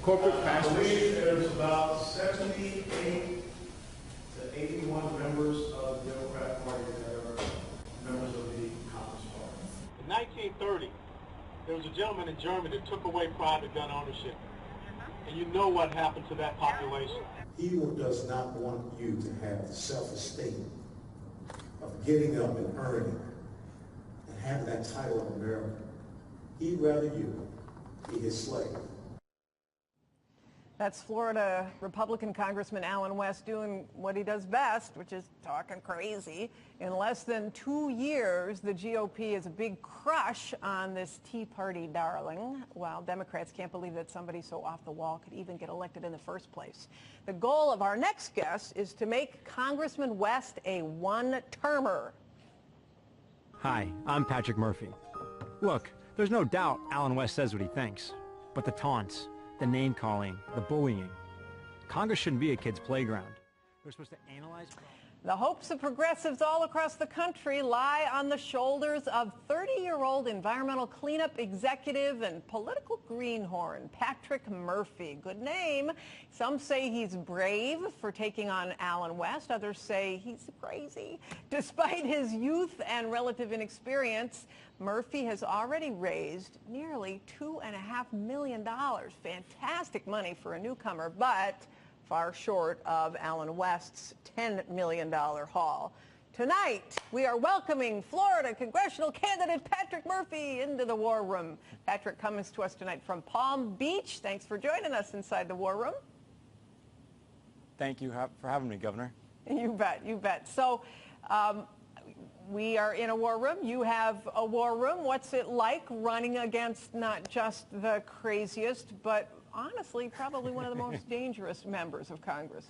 corporate I pastors? believe there's about 78 to 81 members of the Democratic Party that are members of the Congress Party. In 1930, there was a gentleman in Germany that took away private gun ownership. And you know what happened to that population. He does not want you to have the self-esteem of getting up and earning and having that title of American. He'd rather you be his slave. That's Florida Republican Congressman Allen West doing what he does best, which is talking crazy. In less than 2 years, the GOP is a big crush on this Tea Party darling, while Democrats can't believe that somebody so off the wall could even get elected in the first place. The goal of our next guest is to make Congressman West a one-termer. Hi, I'm Patrick Murphy. Look, there's no doubt Allen West says what he thinks, but the taunts, the name-calling, the bullying. Congress shouldn't be a kid's playground. We're supposed to analyze... The hopes of progressives all across the country lie on the shoulders of 30-year-old environmental cleanup executive and political greenhorn, Patrick Murphy. Good name. Some say he's brave for taking on Allen West. Others say he's crazy. Despite his youth and relative inexperience, Murphy has already raised nearly $2.5 million. Fantastic money for a newcomer, but far short of Allen West's $10 million haul. Tonight, we are welcoming Florida congressional candidate Patrick Murphy into the War Room. Patrick comes to us tonight from Palm Beach. Thanks for joining us inside the War Room. Thank you for having me, Governor. You bet, you bet. So, we are in a war room. You have a war room. What's it like running against not just the craziest, but honestly, probably one of the most dangerous members of Congress?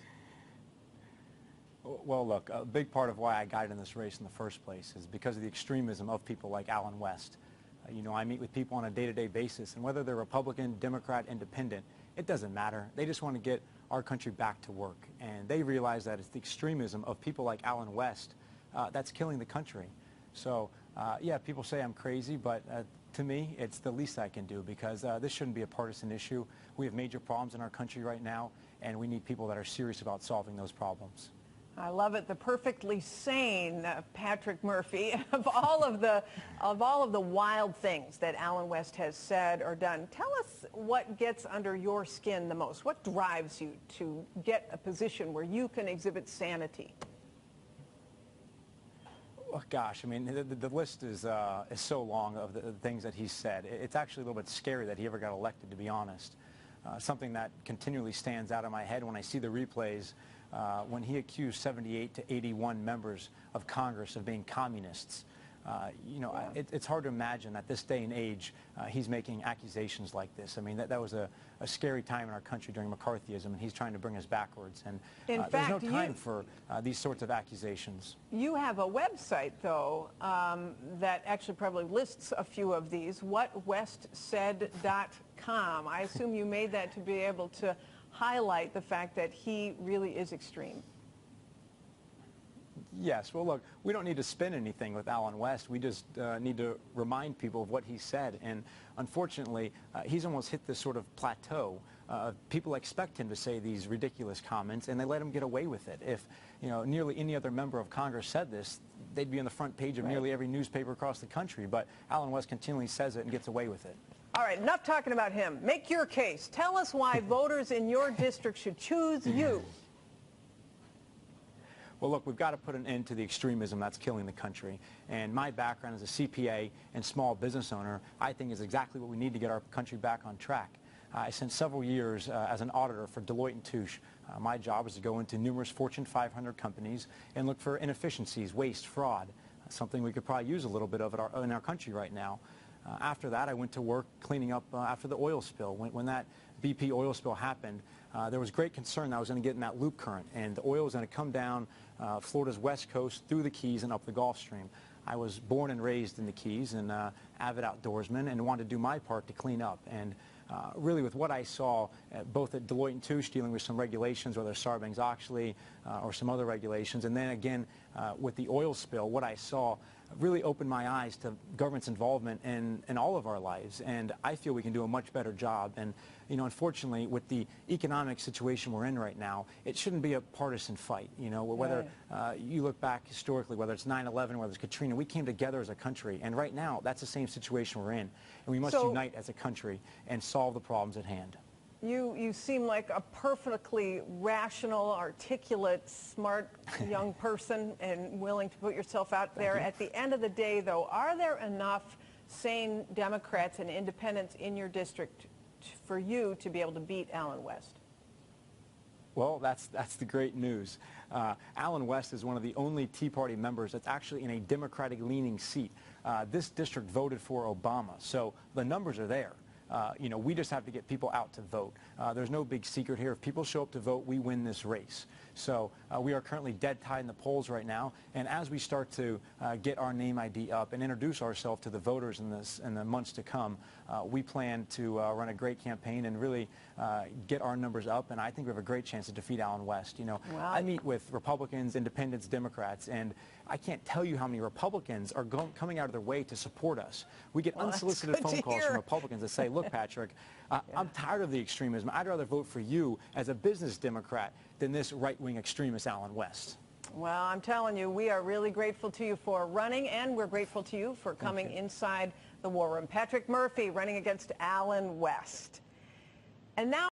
Well, look, a big part of why I got in this race in the first place is because of the extremism of people like Allen West. You know, I meet with people on a day-to-day basis, and whether they're Republican, Democrat, Independent, it doesn't matter. They just want to get our country back to work, and they realize that it's the extremism of people like Allen West that's killing the country. So, yeah, people say I'm crazy, but to me, it's the least I can do, because this shouldn't be a partisan issue. We have major problems in our country right now, and we need people that are serious about solving those problems. I love it. The perfectly sane Patrick Murphy. Of all of the wild things that Allen West has said or done, tell us what gets under your skin the most. What drives you to get a position where you can exhibit sanity? Oh, gosh, I mean, the list is so long of the things that he's said. It's actually a little bit scary that he ever got elected, to be honest. Something that continually stands out in my head when I see the replays, when he accused 78 to 81 members of Congress of being communists. You know, it's hard to imagine at this day and age he's making accusations like this. I mean, that was a scary time in our country during McCarthyism, and he's trying to bring us backwards. And there's no time for these sorts of accusations. You have a website, though, that actually probably lists a few of these, whatwestsaid.com. I assume you made that to be able to highlight the fact that he really is extreme. Yes. Well, look, we don't need to spin anything with Allen West. We just need to remind people of what he said. And unfortunately, he's almost hit this sort of plateau. People expect him to say these ridiculous comments, and they let him get away with it. If, you know, nearly any other member of Congress said this, they'd be on the front page of nearly every newspaper across the country. But Allen West continually says it and gets away with it. All right, enough talking about him. Make your case. Tell us why voters in your district should choose you. Well, look, we've got to put an end to the extremism that's killing the country. And my background as a CPA and small business owner, I think, is exactly what we need to get our country back on track. I spent several years as an auditor for Deloitte & Touche. My job was to go into numerous Fortune 500 companies and look for inefficiencies, waste, fraud, something we could probably use a little bit of in our country right now. After that, I went to work cleaning up after the oil spill. When that BP oil spill happened, there was great concern that I was going to get in that loop current, and the oil was going to come down Florida's west coast through the Keys and up the Gulf Stream. I was born and raised in the Keys and avid outdoorsman, and wanted to do my part to clean up. And really, with what I saw, both at Deloitte & Touche dealing with some regulations, whether Sarbanes-Oxley or some other regulations, and then again with the oil spill, what I saw, really opened my eyes to government's involvement in all of our lives, and I feel we can do a much better job. And you know, unfortunately, with the economic situation we're in right now, it shouldn't be a partisan fight. You know, whether you look back historically, whether it's 9/11, whether it's Katrina, we came together as a country, and right now that's the same situation we're in, and we must unite as a country and solve the problems at hand. You seem like a perfectly rational, articulate, smart young person and willing to put yourself out there. At the end of the day, though, are there enough sane Democrats and independents in your district for you to be able to beat Allen West? Well, that's the great news. Allen West is one of the only Tea Party members that's actually in a Democratic-leaning seat. This district voted for Obama, so the numbers are there. You know, we just have to get people out to vote. There's no big secret here. If people show up to vote, we win this race. So we are currently dead tied in the polls right now, and as we start to get our name ID up and introduce ourselves to the voters in the months to come, we plan to run a great campaign and really get our numbers up, and I think we have a great chance to defeat Allen West. You know, wow. I meet with Republicans, Independents, Democrats, and I can't tell you how many Republicans are coming out of their way to support us. We get unsolicited phone calls from Republicans that say, look, Patrick, I'm tired of the extremism. I'd rather vote for you as a business Democrat than this right-wing extremist Allen West. Well, I'm telling you, we are really grateful to you for running, and we're grateful to you for coming inside the war room. Patrick Murphy running against Allen West. And now